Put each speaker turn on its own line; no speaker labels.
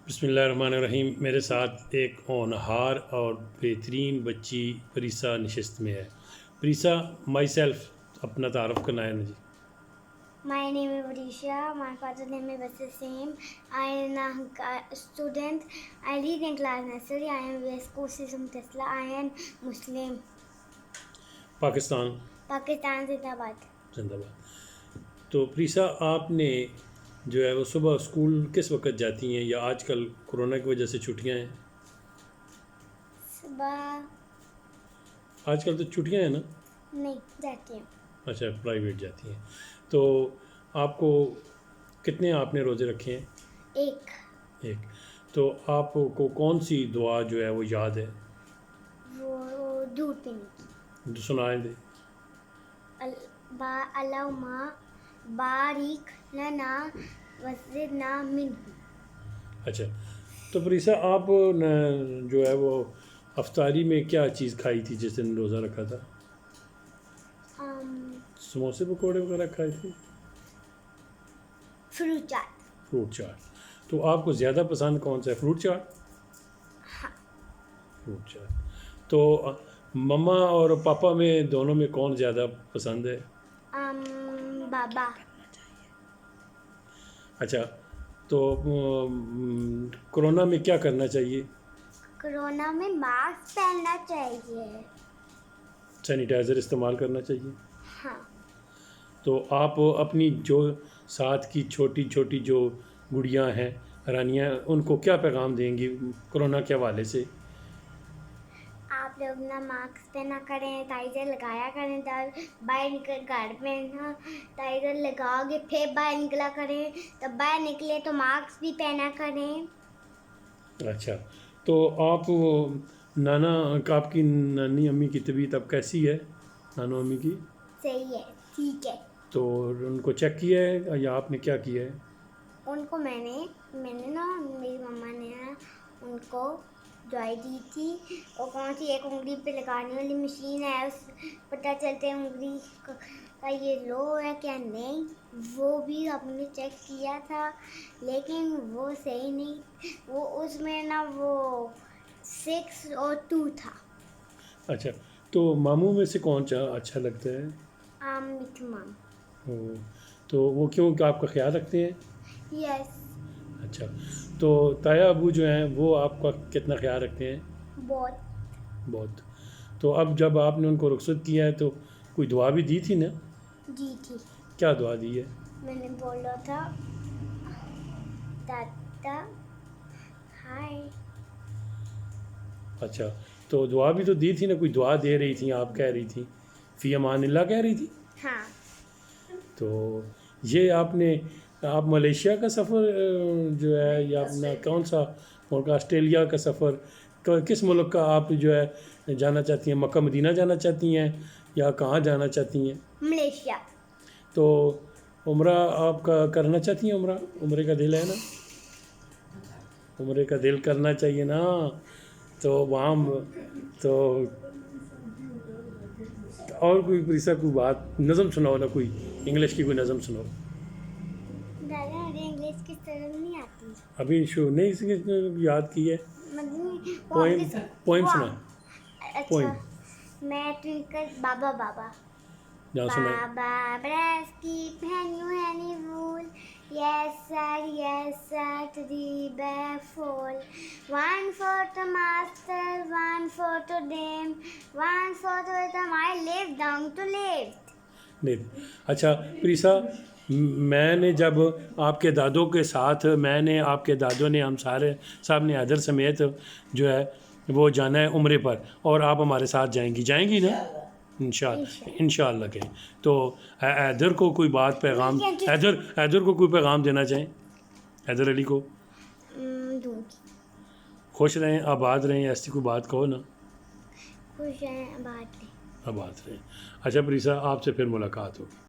बिस्मिल्लाहिर्रहमानिर्रहीम। मेरे साथ एक होनहार और बेहतरीन बच्ची प्रीसा नशिस्त में है। प्रीसा, माई सेल्फ अपना तारफ़ करना है ना जी।
My name is Prisha. My father's name is Wasim. I am a student. I read in class nursery. I am West Coast System Tesla. I am Muslim.
Pakistan
Pakistan जिंदाबाद।
जिंदाबाद। तो प्रीसा, आपने जो है वो सुबह स्कूल किस वक्त जाती हैं, या आजकल कोरोना की वजह से छुट्टियां हैं?
सुबह
आजकल तो छुट्टियां हैं ना।
नहीं जाती हूँ।
अच्छा, प्राइवेट जाती हैं। तो आपको कितने आपने रोज़े रखे हैं?
एक।
एक। तो आपको कौन सी दुआ जो है वो याद है?
वो दूध पीने की।
सुनाए दे।
अल्लाहुम्मा बारिक लना वज़िदना मिन्हु।
अच्छा, तो प्रीसा, आप जो है वो अफ्तारी में क्या चीज़ खाई थी जिस दिन रोज़ा रखा था? समोसे पकौड़े वगैरह खाए थे?
फ्रूट चाट।
फ्रूट चाट। तो आपको ज़्यादा पसंद कौन सा है, फ्रूट चाट?
हाँ।
फ्रूट चाट। तो मम्मा और पापा में दोनों में कौन ज़्यादा पसंद है?
बाबा।
अच्छा, तो कोरोना में क्या करना चाहिए?
कोरोना में मास्क पहनना चाहिए।
सैनिटाइज़र इस्तेमाल करना चाहिए।
हाँ।
तो आप अपनी जो साथ की छोटी छोटी जो गुड़ियाँ हैं, रानियाँ, उनको क्या पैगाम देंगी कोरोना के हवाले से?
आप लोग ना मास्क पहना करें, सैनिटाइजर लगाया करें, तब बाहर निकल घर में ना सैनिटाइजर लगाओगे फिर बाहर निकला करें, तब बाहर निकले तो मास्क भी पहना करें।
अच्छा, तो आप नाना आपकी नानी अम्मी की तबीयत अब कैसी है? नानो अम्मी की
सही है, ठीक है।
तो उनको चेक किया है या आपने क्या किया है?
उनको मैंने ना मेरी मम्मा ने ना उनको दवाई दी थी। और कौन सी एक उंगली पे लगाने वाली मशीन है, उस पता चलता है उंगली का ये लो है क्या नहीं, वो भी हमने चेक किया था, लेकिन वो सही नहीं, वो उसमें ना वो 6 और 2 था।
अच्छा, तो मामू में से कौन सा अच्छा लगता है?
मिठू माम।
ओ, तो वो क्यों, क्या आपका ख्याल रखते हैं?
यस।
अच्छा, तो ताया अबू जो हैं वो आपका कितना ख्याल रखते हैं?
बहुत।
बहुत। तो अब जब आपने उनको रुखसत किया है तो कोई दुआ भी दी थी ना?
जी थी।
क्या दुआ दी है?
मैंने बोला था दादा हाय।
अच्छा, तो दुआ भी तो दी थी ना, कोई दुआ दे रही थी, आप कह रही थी फ़ी अमानिल्लाह कह रही थी।
हाँ।
तो ये आपने, आप मलेशिया का सफ़र जो है, या अपना कौन सा मुल्क, ऑस्ट्रेलिया का सफ़र, किस मुल्क का आप जो है जाना चाहती हैं? मक्का मदीना जाना चाहती हैं या कहाँ जाना चाहती हैं?
मलेशिया।
तो उम्रा आपका करना चाहती हैं? उम्रे का दिल है ना? उम्रे का दिल करना चाहिए ना। तो वहाँ तो और कोई प्रीसा कोई बात, नज़म सुनाओ ना, कोई इंग्लिश की कोई नज़म सुनाओ।
दादा मुझे इंग्लिश की तरह नहीं आती।
अभी शो नहीं याद की है। पोइम, पोइम सुना।
अच्छा।
पोइम
मैं ट्विंकल बाबा बाबा
जहाँ सुनाए।
बाबा breast keep hanging any wool. Yes sir to the baffle. One for the master, one for the dame, one for the my live down to live.
नहीं, अच्छा प्रीसा, मैंने जब आपके दादों के साथ, मैंने आपके दादों ने, हम सारे साहब ने हैदर समेत जो है वो जाना है उम्रे पर, और आप हमारे साथ जाएंगी ना? इंशाअल्लाह कहें तो हैदर को कोई बात पैगाम, हैदर को कोई पैगाम देना चाहें? हैदर अली को खुश रहें, आबाद रहें, ऐसी कोई बात कहो ना।
खुश रहें, आबाद रहें।
आबाद रहें। अच्छा प्रीसा, आपसे फिर मुलाकात होगी।